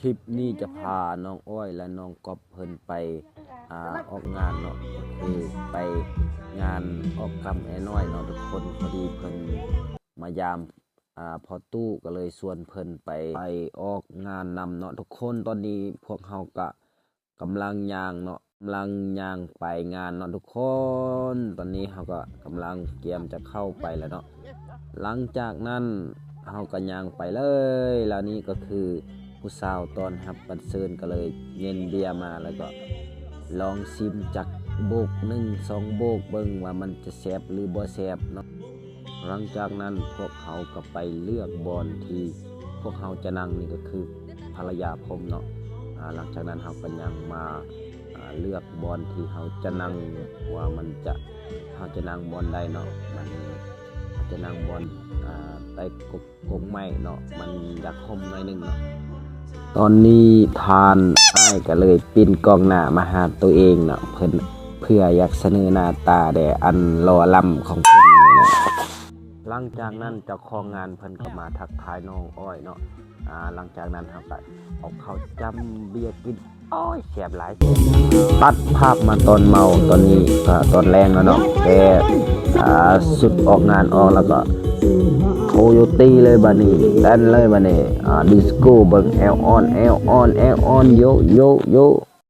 คลิปนี้จะพาน้องอ้อยและน้องก๊อฟเพิ่นไปออกงานเนาะคือไปงานออกกำแอน้อยเนาะทุกคนพอดีเพิ่นมายามพอตู้ก็เลยชวนเพิ่นไปออกงานนำเนาะทุกคนตอนนี้พวกเราก็กำลังย่างเนาะกำลังย่างไปงานเนาะทุกคนตอนนี้เราก็กำลังเตรียมจะเข้าไปแล้วเนาะหลังจากนั้นเราก็ย่างไปเลยแล้วนี่ก็คือผู้สาวตอนรับบันเซินก็เลยเย็นเบียร์มาแล้วก็ลองชิมจากโบก1-2 โบกเบิ่งว่ามันจะแซ่บหรือบ่แซ่บเนาะหลังจากนั้นพวกเขาก็ไปเลือกบอนที่พวกเขาจะนั่งนี่ก็คือภรรยาผมเนาะหลังจากนั้นเขาก็ยังมาเลือกบอนที่เขาจะนั่งว่ามันจะเขาจะนั่งบอนได้เนาะมันจะนั่งบอนใต้กงไม้เนาะมันอยากคมหน่อยนึงเนาะตอนนี้ทานอ้ายก็เลยปิ้นกล้องหน้ามาหาตัวเองเนาะเพื่ออยากเสนอหน้าตาแด่อันหล่อล้ำของเพิ่นนี่นะหลังจากนั้นเจ้าของงานเพิ่นก็มาทักทายน้องอ้อยเนาะหลังจากนั้นเราก็เอาข้าวจำเบียร์กินอ้อยแซ่บหลายตัดภาพมาตอนเมาตอนนี้ก็ตอนแรงแล้วเนาะแกสุดออกงานออกแล้วก็โคโยตี้เลยบัดนี้เต้นเลยบัดนี้ดิสโก้เบิ่งแอลออนโยโย